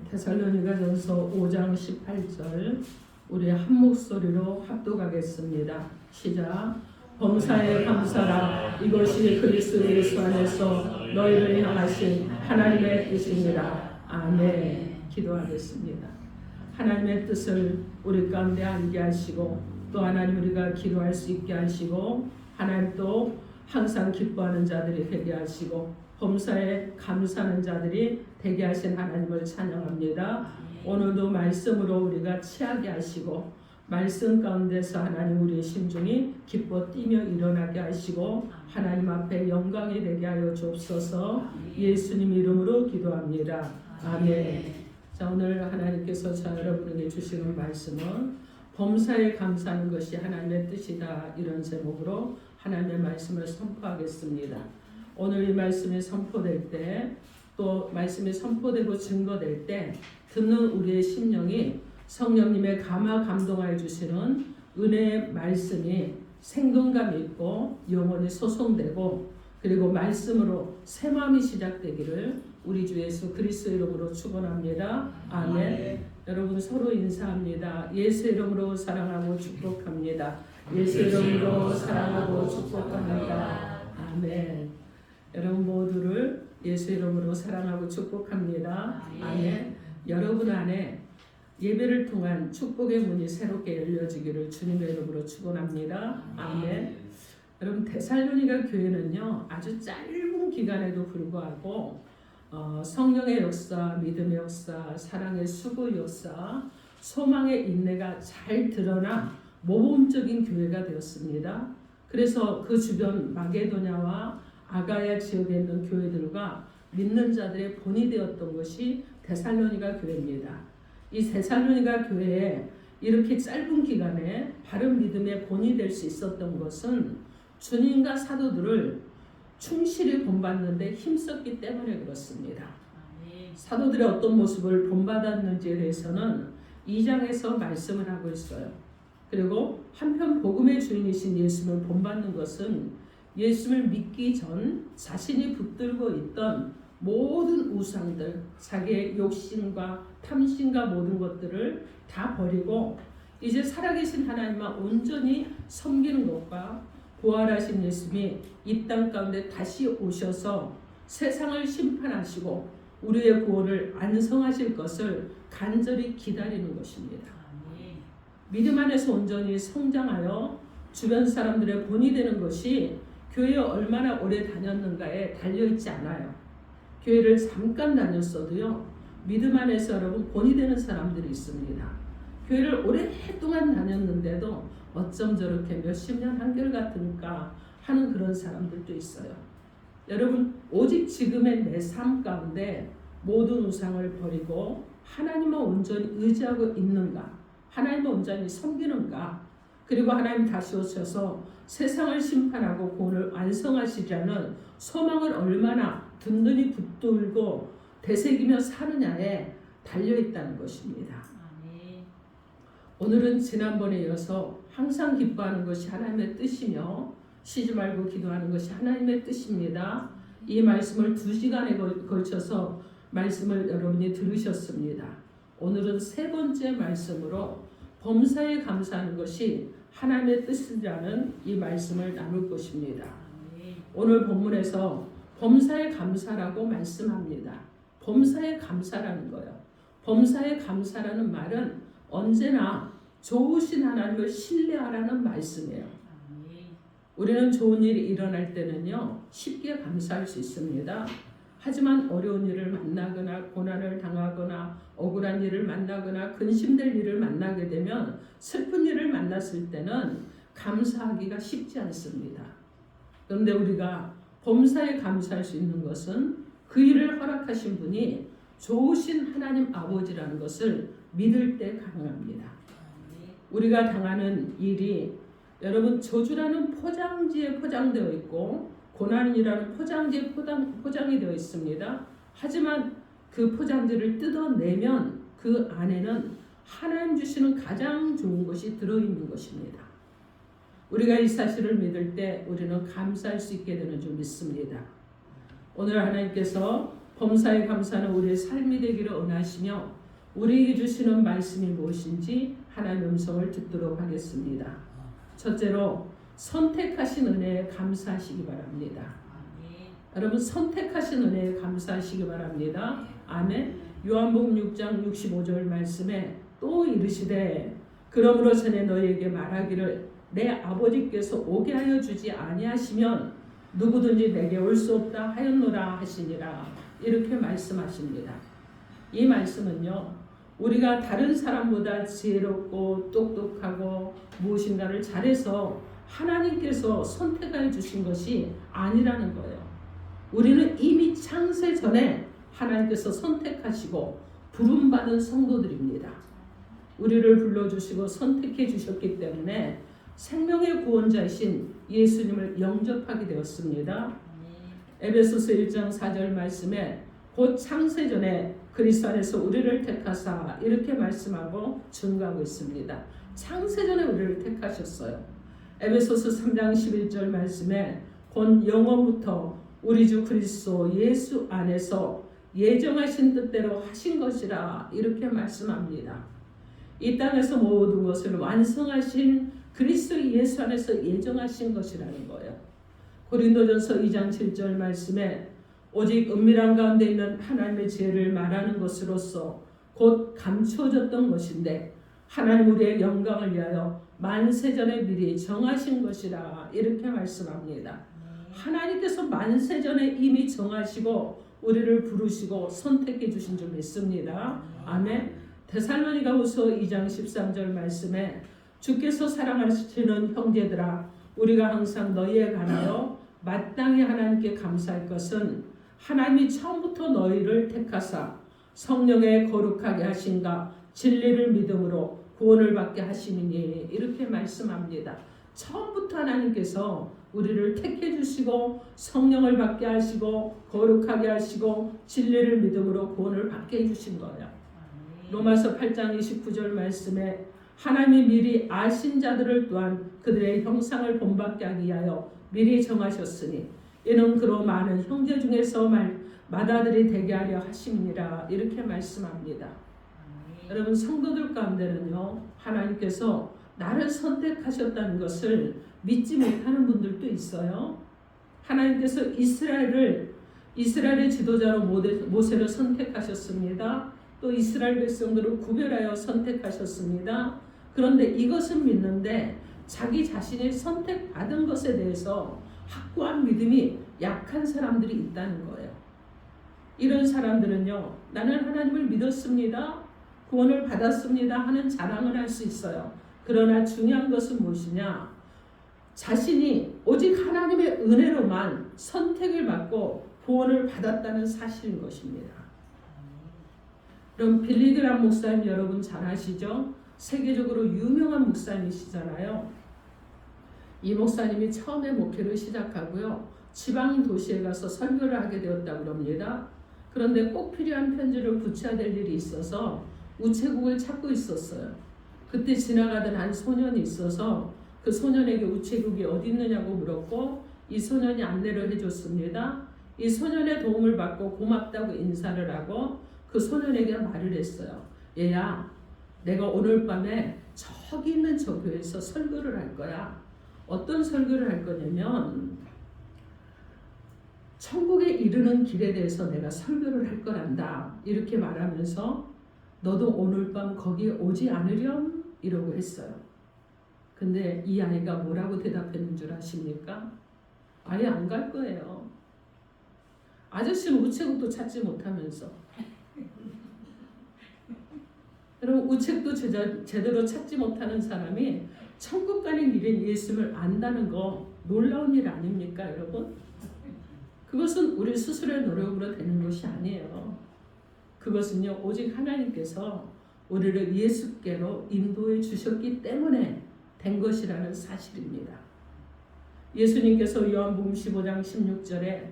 데살로니가전서 5장 18절 우리 한 목소리로 합독하겠습니다. 시작. 범사에 감사라. 이것이 그리스도 예수 안에서 너희를 향하신 하나님의 뜻입니다. 아멘. 기도하겠습니다. 하나님의 뜻을 우리 가운데 알게 하시고 또 하나님 우리가 기도할 수 있게 하시고 하나님 또 항상 기뻐하는 자들이 되게 하시고 범사에 감사하는 자들이 되게 하신 하나님을 찬양합니다. 오늘도 말씀으로 우리가 취하게 하시고 말씀 가운데서 하나님 우리의 심중이 기뻐 뛰며 일어나게 하시고 하나님 앞에 영광이 되게 하여 주옵소서. 예수님 이름으로 기도합니다. 아멘. 자, 오늘 하나님께서 여러분에게 주시는 말씀은 범사에 감사하는 것이 하나님의 뜻이다, 이런 제목으로 하나님의 말씀을 선포하겠습니다. 오늘 이 말씀이 선포될 때 또 말씀이 선포되고 증거될 때 듣는 우리의 심령이 성령님의 감동하여 주시는 은혜의 말씀이 생동감 있고 영혼이 소송되고 그리고 말씀으로 새 마음이 시작되기를 우리 주 예수 그리스도 이름으로 축원합니다. 아멘. 여러분 서로 인사합니다. 예수 이름으로 사랑하고 축복합니다. 예수 이름으로 사랑하고 축복합니다. 아멘. 여러분 모두를 예수 이름으로 사랑하고 축복합니다. 아멘. 여러분 안에 예배를 통한 축복의 문이 새롭게 열려지기를 주님의 이름으로 축원합니다. 아멘. 여러분 데살로니가 교회는요 아주 짧은 기간에도 불구하고 성령의 역사, 믿음의 역사, 사랑의 수고 역사, 소망의 인내가 잘 드러나 모범적인 교회가 되었습니다. 그래서 그 주변 마게도냐와 아가야 지역에 있는 교회들과 믿는 자들의 본이 되었던 것이 데살로니가 교회입니다. 이 데살로니가 교회에 이렇게 짧은 기간에 바른 믿음의 본이 될 수 있었던 것은 주님과 사도들을 충실히 본받는데 힘썼기 때문에 그렇습니다. 사도들의 어떤 모습을 본받았는지에 대해서는 2장에서 말씀을 하고 있어요. 그리고 한편 복음의 주인이신 예수를 본받는 것은 예수를 믿기 전 자신이 붙들고 있던 모든 우상들, 자기의 욕심과 탐심과 모든 것들을 다 버리고 이제 살아계신 하나님만 온전히 섬기는 것과 부활하신 예수님이 이 땅 가운데 다시 오셔서 세상을 심판하시고 우리의 구원을 완성하실 것을 간절히 기다리는 것입니다. 믿음 안에서 온전히 성장하여 주변 사람들의 본이 되는 것이 교회에 얼마나 오래 다녔는가에 달려있지 않아요. 교회를 잠깐 다녔어도요 믿음 안에서 여러분 본이 되는 사람들이 있습니다. 교회를 오랫동안 다녔는데도 어쩜 저렇게 몇십 년 한결같은가 하는 그런 사람들도 있어요. 여러분 오직 지금의 내 삶 가운데 모든 우상을 버리고 하나님을 온전히 의지하고 있는가, 하나님을 온전히 섬기는가, 그리고 하나님 다시 오셔서 세상을 심판하고 구원을 완성하시려는 소망을 얼마나 든든히 붙들고 되새기며 사느냐에 달려있다는 것입니다. 오늘은 지난번에 이어서 항상 기뻐하는 것이 하나님의 뜻이며 쉬지 말고 기도하는 것이 하나님의 뜻입니다. 이 말씀을 2시간에 걸쳐서 말씀을 여러분이 들으셨습니다. 오늘은 세 번째 말씀으로 범사에 감사하는 것이 하나님의 뜻이라는 이 말씀을 나눌 것입니다. 오늘 본문에서 범사에 감사라고 말씀합니다. 범사에 감사라는 거예요. 범사에 감사라는 말은 언제나 좋으신 하나님을 신뢰하라는 말씀이에요. 우리는 좋은 일이 일어날 때는요 쉽게 감사할 수 있습니다. 하지만 어려운 일을 만나거나 고난을 당하거나 억울한 일을 만나거나 근심될 일을 만나게 되면 슬픈 일을 만났을 때는 감사하기가 쉽지 않습니다. 그런데 우리가 범사에 감사할 수 있는 것은 그 일을 허락하신 분이 좋으신 하나님 아버지라는 것을 믿을 때 가능합니다. 우리가 당하는 일이 여러분 저주라는 포장지에 포장되어 있고 고난이라는 포장지에 포장이 되어 있습니다. 하지만 그 포장지를 뜯어내면 그 안에는 하나님 주시는 가장 좋은 것이 들어있는 것입니다. 우리가 이 사실을 믿을 때 우리는 감사할 수 있게 되는 줄 믿습니다. 오늘 하나님께서 범사에 감사하는 우리의 삶이 되기를 원하시며 우리에게 주시는 말씀이 무엇인지 하나님의 음성을 듣도록 하겠습니다. 첫째로 선택하신 은혜에 감사하시기 바랍니다. 여러분 선택하신 은혜에 감사하시기 바랍니다. 아멘. 요한복음 6장 65절 말씀에 또 이르시되 그러므로 전에 너희에게 말하기를 내 아버지께서 오게 하여 주지 아니하시면 누구든지 내게 올 수 없다 하였노라 하시니라. 이렇게 말씀하십니다. 이 말씀은요, 우리가 다른 사람보다 지혜롭고 똑똑하고 무엇인가를 잘해서 하나님께서 선택하여 주신 것이 아니라는 거예요. 우리는 이미 창세 전에 하나님께서 선택하시고 부름받은 성도들입니다. 우리를 불러주시고 선택해 주셨기 때문에 생명의 구원자이신 예수님을 영접하게 되었습니다. 에베소서 1장 4절 말씀에 곧 창세전에 그리스도 안에서 우리를 택하사 이렇게 말씀하고 증거하고 있습니다. 창세전에 우리를 택하셨어요. 에베소서 3장 11절 말씀에 곧 영원부터 우리 주 그리스도 예수 안에서 예정하신 뜻대로 하신 것이라 이렇게 말씀합니다. 이 땅에서 모든 것을 완성하신 그리스도 예수 안에서 예정하신 것이라는 거예요. 고린도전서 2장 7절 말씀에 오직 은밀한 가운데 있는 하나님의 지혜를 말하는 것으로서 곧 감추어졌던 것인데 하나님 우리의 영광을 위하여 만세전에 미리 정하신 것이라 이렇게 말씀합니다. 하나님께서 만세전에 이미 정하시고 우리를 부르시고 선택해 주신 줄 믿습니다. 아멘. 데살로니가후서 2장 13절 말씀에 주께서 사랑하시는 형제들아 우리가 항상 너희에 관하여 마땅히 하나님께 감사할 것은 하나님이 처음부터 너희를 택하사 성령에 거룩하게 하신가 진리를 믿음으로 구원을 받게 하시니 이렇게 말씀합니다. 처음부터 하나님께서 우리를 택해 주시고 성령을 받게 하시고 거룩하게 하시고 진리를 믿음으로 구원을 받게 해주신 거예요. 로마서 8장 29절 말씀에 하나님이 미리 아신 자들을 또한 그들의 형상을 본받게 하기 위하여 미리 정하셨으니 이는 그로 많은 형제 중에서 맏아들이 되게 하려 하심이니라 이렇게 말씀합니다. 여러분 성도들 가운데는요 하나님께서 나를 선택하셨다는 것을 믿지 못하는 분들도 있어요. 하나님께서 이스라엘의 지도자로 모세를 선택하셨습니다. 또 이스라엘 백성들을 구별하여 선택하셨습니다. 그런데 이것은 믿는데 자기 자신이 선택받은 것에 대해서 확고한 믿음이 약한 사람들이 있다는 거예요. 이런 사람들은요, 나는 하나님을 믿었습니다. 구원을 받았습니다 하는 자랑을 할 수 있어요. 그러나 중요한 것은 무엇이냐? 자신이 오직 하나님의 은혜로만 선택을 받고 구원을 받았다는 사실인 것입니다. 그럼 빌리 그람 목사님 여러분 잘 아시죠? 세계적으로 유명한 목사님이시잖아요. 이 목사님이 처음에 목회를 시작하고요. 지방 도시에 가서 설교를 하게 되었다고 합니다. 그런데 꼭 필요한 편지를 붙여야 될 일이 있어서 우체국을 찾고 있었어요. 그때 지나가던 한 소년이 있어서 그 소년에게 우체국이 어디 있느냐고 물었고 이 소년이 안내를 해줬습니다. 이 소년의 도움을 받고 고맙다고 인사를 하고 그 소년에게 말을 했어요. 얘야, 내가 오늘 밤에 저기 있는 저 교회에서 설교를 할 거야. 어떤 설교를 할 거냐면 천국에 이르는 길에 대해서 내가 설교를 할 거란다. 이렇게 말하면서 너도 오늘 밤 거기에 오지 않으렴? 이러고 했어요. 근데 이 아이가 뭐라고 대답했는 줄 아십니까? 아예 안 갈 거예요. 아저씨는 우체국도 찾지 못하면서. 여러분 우체국도 제대로 찾지 못하는 사람이 천국 가는 길인 예수님을 안다는 거 놀라운 일 아닙니까 여러분? 그것은 우리 스스로의 노력으로 되는 것이 아니에요. 그것은요 오직 하나님께서 우리를 예수께로 인도해 주셨기 때문에 된 것이라는 사실입니다. 예수님께서 요한복음 15장 16절에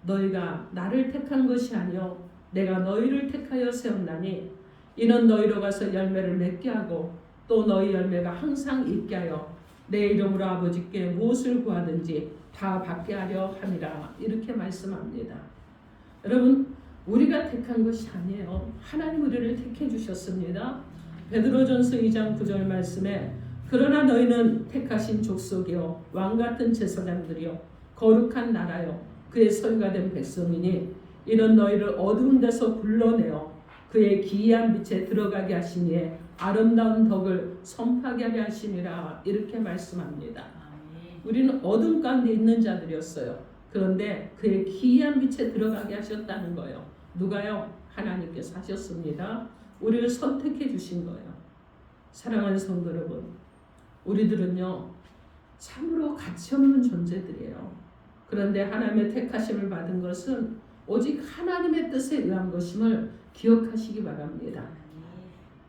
너희가 나를 택한 것이 아니요 내가 너희를 택하여 세웠나니 이는 너희로 가서 열매를 맺게 하고 또 너희 열매가 항상 있게 하여 내 이름으로 아버지께 무엇을 구하든지 다 받게 하려 함이라 이렇게 말씀합니다. 여러분 우리가 택한 것이 아니에요. 하나님 우리를 택해 주셨습니다. 베드로전서 2장 9절 말씀에 그러나 너희는 택하신 족속이요 왕같은 제사장들이요 거룩한 나라요 그의 소유가 된 백성이니 이런 너희를 어두운 데서 불러내어 그의 기이한 빛에 들어가게 하시니 아름다운 덕을 선포하게 하려 하심이라 이렇게 말씀합니다. 우리는 어둠 가운데 있는 자들이었어요. 그런데 그의 기이한 빛에 들어가게 하셨다는 거예요. 누가요? 하나님께서 하셨습니다. 우리를 선택해 주신 거예요. 사랑하는 성도 여러분, 우리들은요 참으로 가치 없는 존재들이에요. 그런데 하나님의 택하심을 받은 것은 오직 하나님의 뜻에 의한 것임을 기억하시기 바랍니다.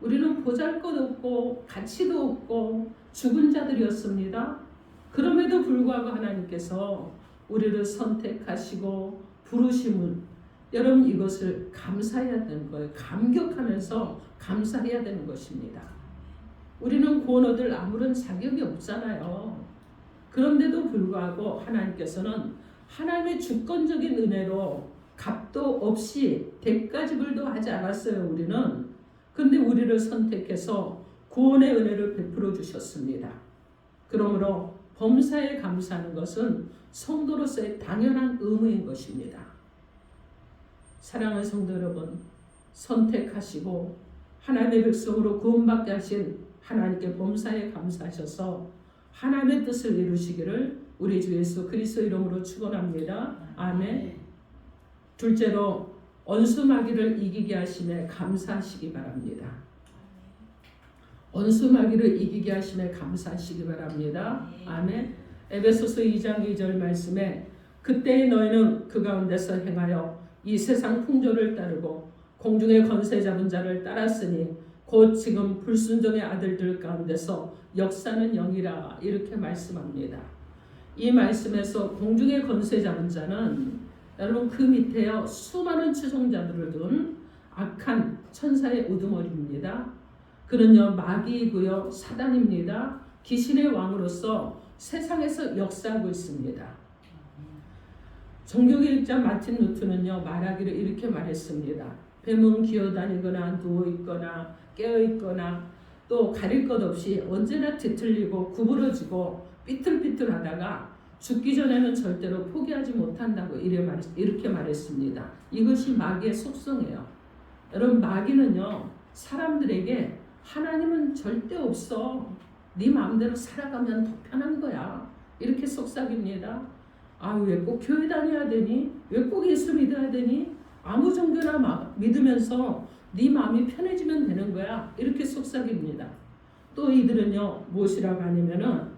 우리는 보잘것없고 가치도 없고 죽은 자들이었습니다. 그럼에도 불구하고 하나님께서 우리를 선택하시고 부르심은 여러분 이것을 감사해야 되는 거예요. 감격하면서 감사해야 되는 것입니다. 우리는 구원 얻을 아무런 자격이 없잖아요. 그런데도 불구하고 하나님께서는 하나님의 주권적인 은혜로 값도 없이 대가지불도 하지 않았어요. 우리는. 근데 우리를 선택해서 구원의 은혜를 베풀어 주셨습니다. 그러므로 범사에 감사하는 것은 성도로서의 당연한 의무인 것입니다. 사랑하는 성도 여러분, 선택하시고 하나님의 백성으로 구원받게 하신 하나님께 범사에 감사하셔서 하나님의 뜻을 이루시기를 우리 주 예수 그리스도 이름으로 축원합니다. 아멘. 둘째로 원수마귀를 이기게 하심에 감사하시기 바랍니다. 원수마귀를 이기게 하심에 감사하시기 바랍니다. 아멘. 에베소서 2장 2절 말씀에 그때의 너희는 그 가운데서 행하여 이 세상 풍조를 따르고 공중의 권세 잡은 자를 따랐으니 곧 지금 불순종의 아들들 가운데서 역사는 영이라 이렇게 말씀합니다. 이 말씀에서 공중의 권세 잡은 자는 여러분 그 밑에요 수많은 추종자들을 둔 악한 천사의 우두머리입니다. 그는요 마귀이고요 사단입니다. 귀신의 왕으로서 세상에서 역사하고 있습니다. 종교개혁자 마틴 루트는요 말하기를 이렇게 말했습니다. 뱀은 기어다니거나 누워있거나 깨어있거나 또 가릴 것 없이 언제나 뒤틀리고 구부러지고 삐뚤삐뚤하다가 죽기 전에는 절대로 포기하지 못한다고 이렇게 말했습니다. 이것이 마귀의 속성이에요. 여러분 마귀는요 사람들에게 하나님은 절대 없어. 네 마음대로 살아가면 더 편한 거야. 이렇게 속삭입니다. 아, 왜 꼭 교회 다녀야 되니? 왜 꼭 예수 믿어야 되니? 아무 종교나 믿으면서 네 마음이 편해지면 되는 거야. 이렇게 속삭입니다. 또 이들은요 무엇이라고 하냐면은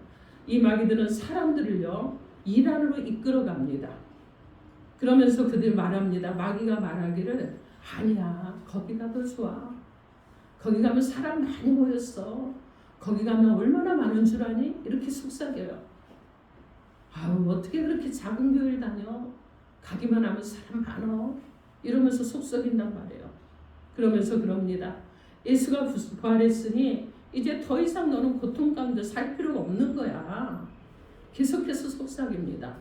이 마귀들은 사람들을요 일 안으로 이끌어 갑니다. 그러면서 그들 말합니다. 마귀가 말하기를 아니야 거기가 더 좋아. 거기 가면 사람 많이 모였어. 거기 가면 얼마나 많은 줄 아니? 이렇게 속삭여요. 아우 어떻게 그렇게 작은 교회를 다녀? 가기만 하면 사람 많어. 이러면서 속삭인단 말이에요. 그러면서 그럽니다. 예수가 부활했으니 이제 더 이상 너는 고통 가운데 살 필요가 없는 거야. 계속해서 속삭입니다.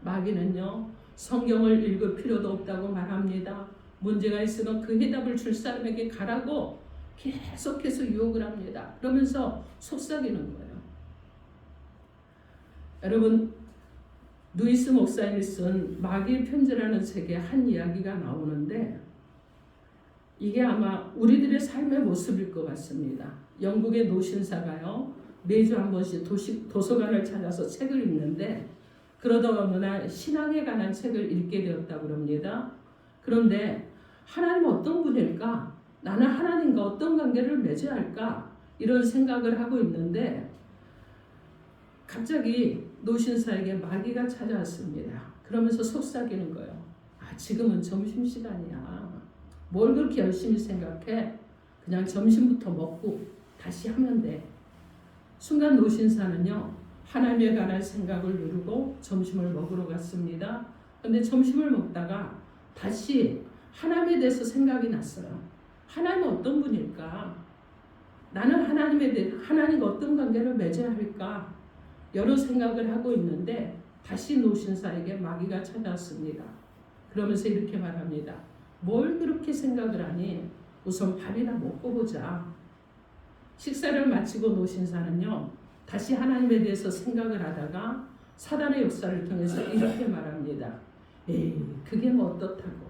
마귀는요 성경을 읽을 필요도 없다고 말합니다. 문제가 있으면 그 해답을 줄 사람에게 가라고 계속해서 유혹을 합니다. 그러면서 속삭이는 거예요. 여러분 루이스 목사님이 쓴 마귀의 편지라는 책에 한 이야기가 나오는데 이게 아마 우리들의 삶의 모습일 것 같습니다. 영국의 노신사가요 매주 한 번씩 도서관을 찾아서 책을 읽는데 그러다가 어느 날 신앙에 관한 책을 읽게 되었다고 합니다. 그런데 하나님 어떤 분일까? 나는 하나님과 어떤 관계를 맺어야 할까? 이런 생각을 하고 있는데 갑자기 노신사에게 마귀가 찾아왔습니다. 그러면서 속삭이는 거예요. 아, 지금은 점심시간이야. 뭘 그렇게 열심히 생각해? 그냥 점심부터 먹고 다시 하면 돼. 순간 노신사는요 하나님에 관한 생각을 누르고 점심을 먹으러 갔습니다. 그런데 점심을 먹다가 다시 하나님에 대해서 생각이 났어요. 하나님은 어떤 분일까? 나는 하나님과 어떤 관계를 맺어야 할까? 여러 생각을 하고 있는데 다시 노신사에게 마귀가 찾아왔습니다. 그러면서 이렇게 말합니다. 뭘 그렇게 생각을 하니? 우선 밥이나 먹고 보자. 식사를 마치고 노신사는요, 다시 하나님에 대해서 생각을 하다가 사단의 역사를 통해서 이렇게 말합니다. 에이, 그게 뭐 어떻다고.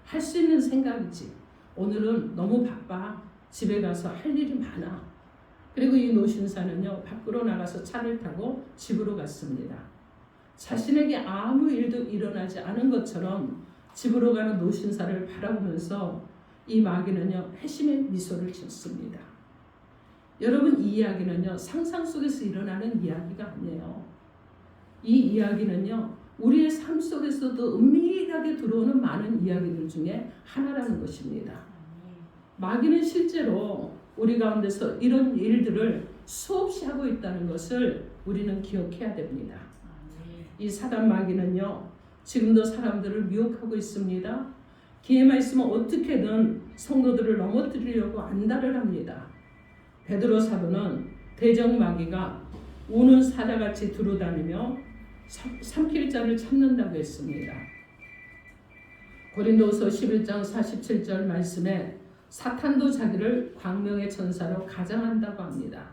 할 수 있는 생각이지. 오늘은 너무 바빠. 집에 가서 할 일이 많아. 그리고 이 노신사는요, 밖으로 나가서 차를 타고 집으로 갔습니다. 자신에게 아무 일도 일어나지 않은 것처럼 집으로 가는 노신사를 바라보면서 이 마귀는요, 회심의 미소를 짓습니다. 여러분, 이 이야기는요, 상상 속에서 일어나는 이야기가 아니에요. 이 이야기는요, 우리의 삶 속에서도 은밀하게 들어오는 많은 이야기들 중에 하나라는 것입니다. 마귀는 실제로 우리 가운데서 이런 일들을 수없이 하고 있다는 것을 우리는 기억해야 됩니다. 이 사단 마귀는요, 지금도 사람들을 미혹하고 있습니다. 기회만 있으면 어떻게든 성도들을 넘어뜨리려고 안달을 합니다. 베드로 사도는 대적 마귀가 우는 사자같이 두루다니며 삼킬 자를 찾는다고 했습니다. 고린도후서 11장 47절 말씀에 사탄도 자기를 광명의 천사로 가장한다고 합니다.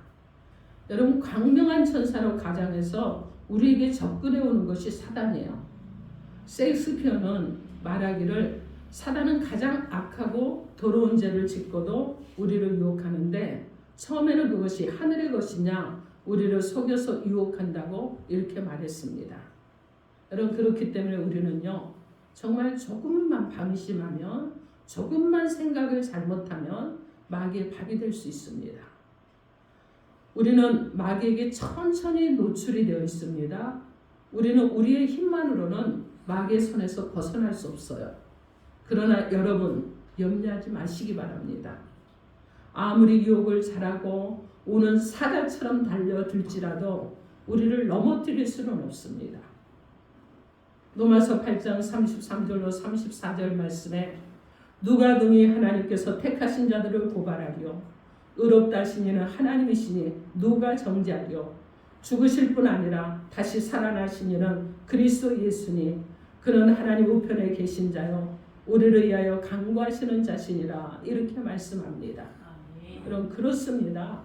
여러분, 광명한 천사로 가장해서 우리에게 접근해 오는 것이 사단이에요. 셰익스피어는 말하기를 사단은 가장 악하고 더러운 죄를 짓고도 우리를 유혹하는데 처음에는 그것이 하늘의 것이냐 우리를 속여서 유혹한다고 이렇게 말했습니다. 여러분, 그렇기 때문에 우리는요, 정말 조금만 방심하면, 조금만 생각을 잘못하면 마귀의 밥이 될 수 있습니다. 우리는 마귀에게 천천히 노출이 되어 있습니다. 우리는 우리의 힘만으로는 마귀의 손에서 벗어날 수 없어요. 그러나 여러분, 염려하지 마시기 바랍니다. 아무리 유혹을 잘하고 오는 사자처럼 달려들지라도 우리를 넘어뜨릴 수는 없습니다. 로마서 8장 33절로 34절 말씀에 누가 능히 하나님께서 택하신 자들을 고발하리요 의롭다 하신 이는 하나님이시니 누가 정죄하리요 죽으실 뿐 아니라 다시 살아나신 이는 그리스도 예수니 그는 하나님 우편에 계신 자요 우리를 위하여 간구하시는 자신이라 이렇게 말씀합니다. 그럼 그렇습니다.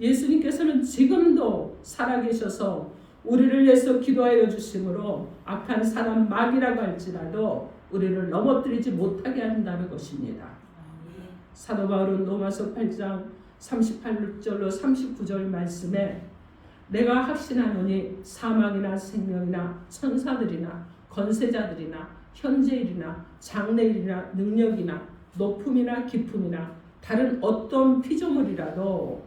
예수님께서는 지금도 살아계셔서 우리를 위해서 기도하여 주심으로 악한 사람 마귀라고 할지라도 우리를 넘어뜨리지 못하게 한다는 것입니다. 사도 바울은 로마서 8장 38절로 39절 말씀에 내가 확신하노니 사망이나 생명이나 천사들이나 권세자들이나 현재일이나 장래일이나 능력이나 높음이나 깊음이나 다른 어떤 피조물이라도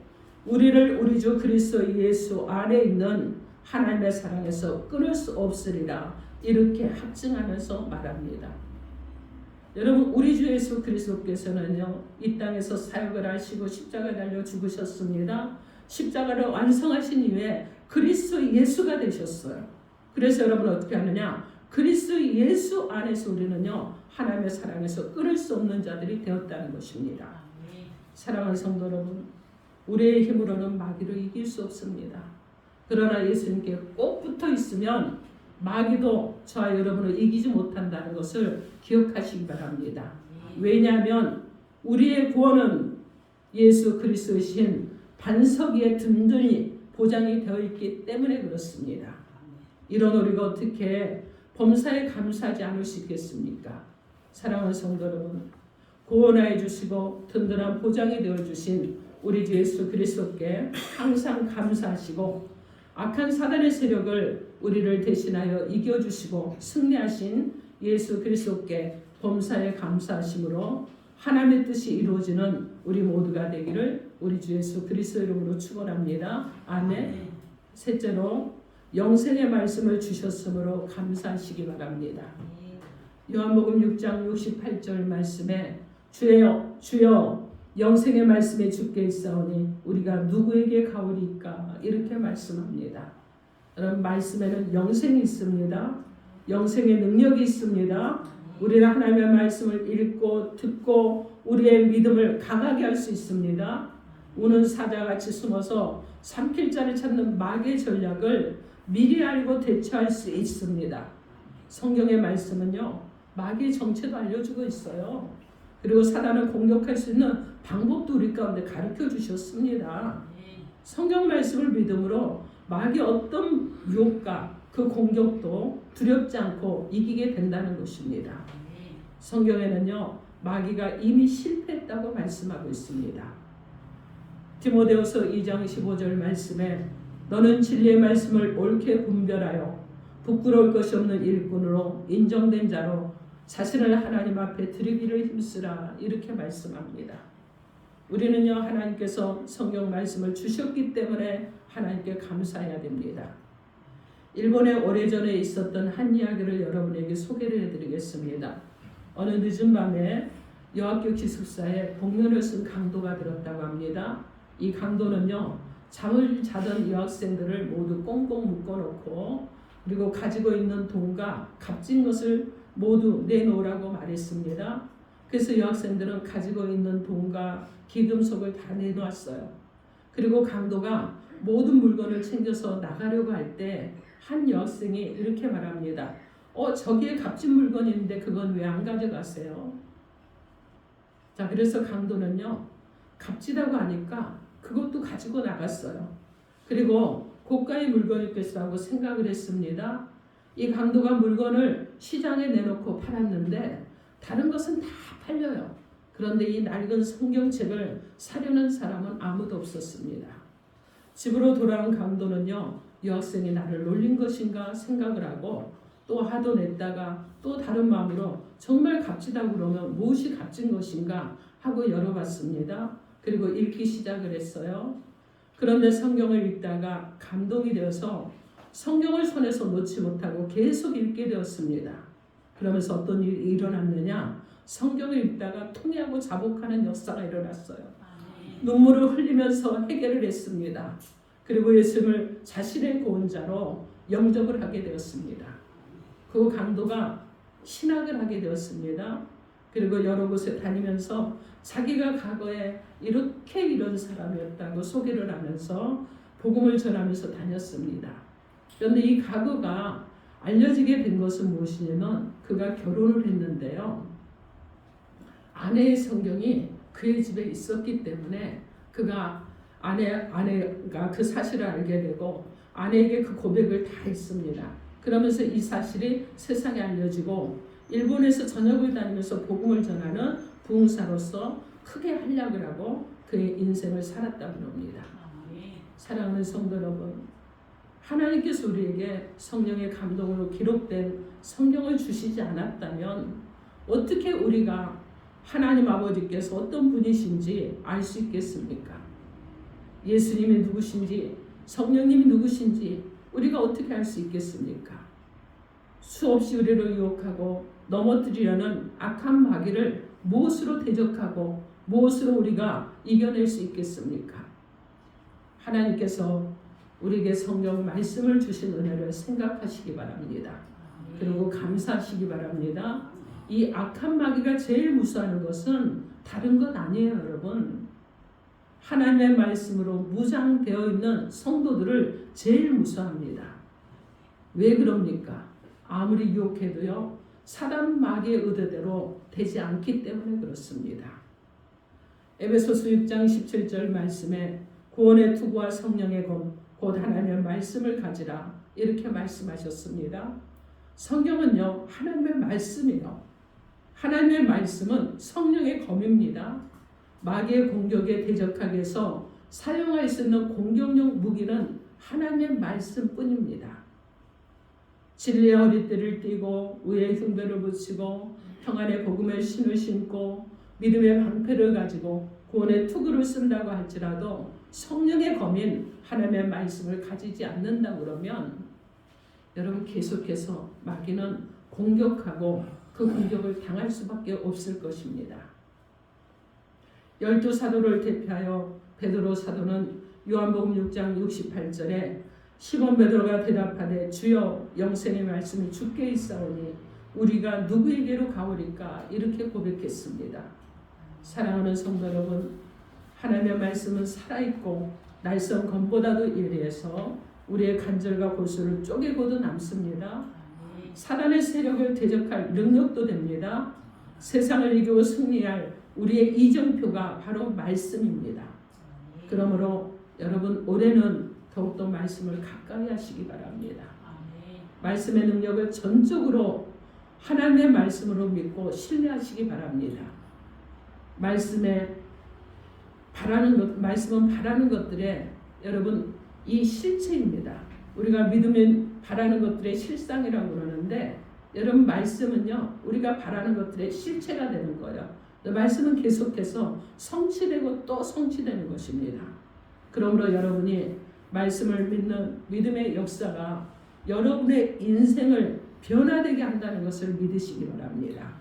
우리를 우리 주 그리스도 예수 안에 있는 하나님의 사랑에서 끊을 수 없으리라 이렇게 확증하면서 말합니다. 여러분, 우리 주 예수 그리스도께서는요, 이 땅에서 사역을 하시고 십자가에 달려 죽으셨습니다. 십자가를 완성하신 이후에 그리스도 예수가 되셨어요. 그래서 여러분 어떻게 하느냐? 그리스도 예수 안에서 우리는요, 하나님의 사랑에서 끊을 수 없는 자들이 되었다는 것입니다. 사랑하는 성도 여러분, 우리의 힘으로는 마귀를 이길 수 없습니다. 그러나 예수님께 꼭 붙어 있으면 마귀도 저와 여러분을 이기지 못한다는 것을 기억하시기 바랍니다. 왜냐하면 우리의 구원은 예수 그리스도이신 반석 위에 든든히 보장이 되어 있기 때문에 그렇습니다. 이런 우리가 어떻게 범사에 감사하지 않을 수 있겠습니까? 사랑하는 성도 여러분, 구원하여 주시고 든든한 보장이 되어 주신 우리 주 예수 그리스도께 항상 감사하시고 악한 사단의 세력을 우리를 대신하여 이겨주시고 승리하신 예수 그리스도께 범사에 감사하심으로 하나님의 뜻이 이루어지는 우리 모두가 되기를 우리 주 예수 그리스도 이름으로 축원합니다. 아멘. 셋째로 영생의 말씀을 주셨으므로 감사하시기 바랍니다. 요한복음 6장 68절 말씀에 주여 주여 영생의 말씀에 주께 있사오니 우리가 누구에게 가오리까 이렇게 말씀합니다. 여러분, 말씀에는 영생이 있습니다. 영생의 능력이 있습니다. 우리는 하나님의 말씀을 읽고 듣고 우리의 믿음을 강하게 할 수 있습니다. 우는 사자같이 숨어서 삼킬 자를 찾는 마귀의 전략을 미리 알고 대처할 수 있습니다. 성경의 말씀은요, 마귀의 정체도 알려주고 있어요. 그리고 사단을 공격할 수 있는 방법도 우리 가운데 가르쳐 주셨습니다. 성경 말씀을 믿음으로 마귀 어떤 유혹과 그 공격도 두렵지 않고 이기게 된다는 것입니다. 성경에는요, 마귀가 이미 실패했다고 말씀하고 있습니다. 디모데후서 2장 15절 말씀에 너는 진리의 말씀을 옳게 분별하여 부끄러울 것이 없는 일꾼으로 인정된 자로 자신을 하나님 앞에 드리기를 힘쓰라 이렇게 말씀합니다. 우리는요, 하나님께서 성경 말씀을 주셨기 때문에 하나님께 감사해야 됩니다. 일본에 오래전에 있었던 한 이야기를 여러분에게 소개를 해드리겠습니다. 어느 늦은 밤에 여학교 기숙사에 복면을 쓴 강도가 들었다고 합니다. 이 강도는요, 잠을 자던 여학생들을 모두 꽁꽁 묶어놓고 그리고 가지고 있는 돈과 값진 것을 모두 내놓으라고 말했습니다. 그래서 여학생들은 가지고 있는 돈과 기금속을 다 내놓았어요. 그리고 강도가 모든 물건을 챙겨서 나가려고 할 때 한 여학생이 이렇게 말합니다. 저기에 값진 물건이 있는데 그건 왜 안 가져가세요? 자, 그래서 강도는요, 값지다고 하니까 그것도 가지고 나갔어요. 그리고 고가의 물건이겠다고 생각을 했습니다. 이 강도가 물건을 시장에 내놓고 팔았는데 다른 것은 다 팔려요. 그런데 이 낡은 성경책을 사려는 사람은 아무도 없었습니다. 집으로 돌아온 강도는요, 여학생이 나를 놀린 것인가 생각을 하고 또 하도 냈다가 또 다른 마음으로 정말 값지다고 그러면 무엇이 값진 것인가 하고 열어봤습니다. 그리고 읽기 시작을 했어요. 그런데 성경을 읽다가 감동이 되어서 성경을 손에서 놓지 못하고 계속 읽게 되었습니다. 그러면서 어떤 일이 일어났느냐? 성경을 읽다가 통회하고 자복하는 역사가 일어났어요. 눈물을 흘리면서 해결을 했습니다. 그리고 예수님을 자신의 구원자로 영접을 하게 되었습니다. 그 강도가 신학을 하게 되었습니다. 그리고 여러 곳에 다니면서 자기가 과거에 이렇게 이런 사람이었다고 소개를 하면서 복음을 전하면서 다녔습니다. 그런데 이 과거가 알려지게 된 것은 무엇이냐면 그가 결혼을 했는데요. 아내의 성경이 그의 집에 있었기 때문에 그가 아내가 그 사실을 알게 되고 아내에게 그 고백을 다 했습니다. 그러면서 이 사실이 세상에 알려지고 일본에서 전역을 다니면서 복음을 전하는 부흥사로서 크게 활약을 하고 그의 인생을 살았다고 합니다. 사랑하는 성도 여러분, 하나님께서 우리에게 성령의 감동으로 기록된 성경을 주시지 않았다면 어떻게 우리가 하나님 아버지께서 어떤 분이신지 알 수 있겠습니까? 예수님이 누구신지 성령님이 누구신지 우리가 어떻게 알 수 있겠습니까? 수없이 우리를 유혹하고 넘어뜨리려는 악한 마귀를 무엇으로 대적하고 무엇으로 우리가 이겨낼 수 있겠습니까? 하나님께서 우리에게 성경 말씀을 주신 은혜를 생각하시기 바랍니다. 그리고 감사하시기 바랍니다. 이 악한 마귀가 제일 무서워하는 것은 다른 것 아니에요, 여러분. 하나님의 말씀으로 무장되어 있는 성도들을 제일 무서워합니다. 왜 그럽니까? 아무리 유혹해도요, 사단 마귀의 의도대로 되지 않기 때문에 그렇습니다. 에베소서 6장 17절 말씀에 구원의 투구와 성령의 검, 곧 하나님의 말씀을 가지라 이렇게 말씀하셨습니다. 성경은요, 하나님의 말씀이요. 하나님의 말씀은 성령의 검입니다. 마귀의 공격에 대적하기 위해서 사용할 수 있는 공격용 무기는 하나님의 말씀뿐입니다. 진리의 허리띠를 띠고 의의 흉배를 붙이고 평안의 복음의 신을 신고 믿음의 방패를 가지고 구원의 투구를 쓴다고 할지라도 성령의 검인 하나님의 말씀을 가지지 않는다 그러면 여러분 계속해서 마귀는 공격하고 그 공격을 당할 수밖에 없을 것입니다. 12사도를 대표하여 베드로 사도는 요한복음 6장 68절에 시몬 베드로가 대답하되 주여 영생의 말씀이 주께 있사오니 우리가 누구에게로 가오리까 이렇게 고백했습니다. 사랑하는 성도 여러분, 하나님의 말씀은 살아있고 날선 검보다도 예리해서 우리의 간절과 골수를 쪼개고도 남습니다. 사단의 세력을 대적할 능력도 됩니다. 세상을 이기고 승리할 우리의 이정표가 바로 말씀입니다. 그러므로 여러분 올해는 더욱더 말씀을 가까이 하시기 바랍니다. 말씀의 능력을 전적으로 하나님의 말씀으로 믿고 신뢰하시기 바랍니다. 말씀은 바라는 것들의 여러분 이 실체입니다. 우리가 믿으면 바라는 것들의 실상이라고 그러는데 여러분 말씀은요 우리가 바라는 것들의 실체가 되는 거예요. 말씀은 계속해서 성취되고 또 성취되는 것입니다. 그러므로 여러분이 말씀을 믿는 믿음의 역사가 여러분의 인생을 변화되게 한다는 것을 믿으시기 바랍니다.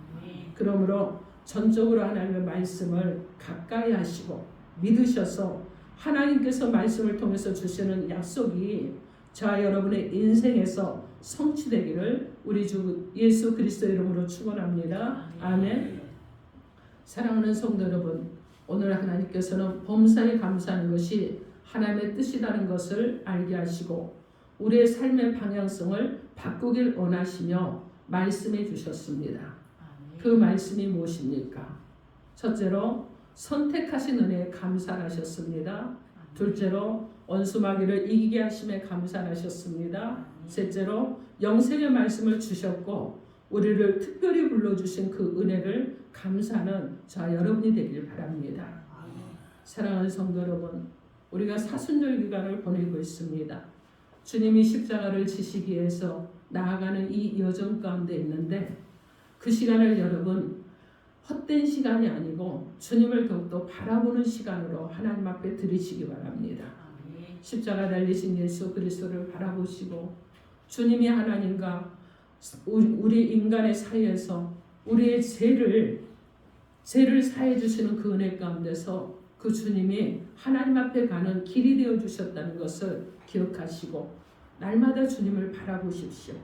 그러므로 전적으로 하나님의 말씀을 가까이 하시고 믿으셔서 하나님께서 말씀을 통해서 주시는 약속이 저와 여러분의 인생에서 성취되기를 우리 주 예수 그리스도 이름으로 축원합니다. 아멘. 사랑하는 성도 여러분, 오늘 하나님께서는 범사에 감사하는 것이 하나님의 뜻이라는 것을 알게 하시고 우리의 삶의 방향성을 바꾸길 원하시며 말씀해 주셨습니다. 그 말씀이 무엇입니까? 첫째로 선택하신 은혜에 감사하셨습니다. 둘째로 원수마귀를 이기게 하심에 감사하셨습니다. 셋째로 영생의 말씀을 주셨고 우리를 특별히 불러주신 그 은혜를 감사하는 저와 여러분이 되길 바랍니다. 사랑하는 성도 여러분, 우리가 사순절 기간을 보내고 있습니다. 주님이 십자가를 지시기 위해서 나아가는 이 여정 가운데 있는데 그 시간을 여러분 헛된 시간이 아니고 주님을 더욱더 바라보는 시간으로 하나님 앞에 드리시기 바랍니다. 십자가 달리신 예수 그리스도를 바라보시고 주님이 하나님과 우리 인간의 사이에서 우리의 죄를 사해 주시는 그 은혜 가운데서 그 주님이 하나님 앞에 가는 길이 되어 주셨다는 것을 기억하시고 날마다 주님을 바라보십시오.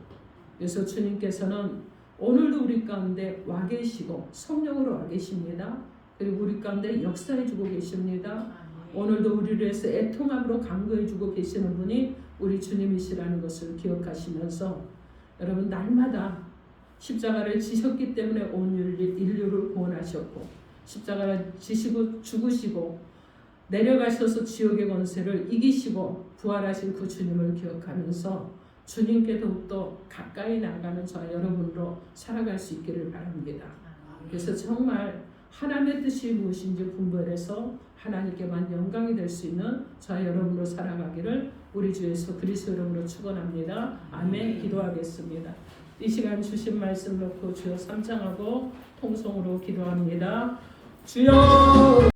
그래서 주님께서는 오늘도 우리 가운데 와 계시고 성령으로 와 계십니다. 그리고 우리 가운데 역사해 주고 계십니다. 오늘도 우리를 위해서 애통함으로 간구해 주고 계시는 분이 우리 주님이시라는 것을 기억하시면서 여러분 날마다 십자가를 지셨기 때문에 온 인류를 구원하셨고 십자가를 지시고 죽으시고 내려가셔서 지옥의 권세를 이기시고 부활하신 그 주님을 기억하면서 주님께 더욱더 가까이 나가는 저와 여러분으로 살아갈 수 있기를 바랍니다. 그래서 정말 하나님의 뜻이 무엇인지 분별해서 하나님께만 영광이 될 수 있는 저와 여러분으로 살아가기를 우리 주 예수 그리스도 이름으로 축원합니다. 아멘. 기도하겠습니다. 이 시간 주신 말씀 놓고 주여 삼창하고 통성으로 기도합니다. 주여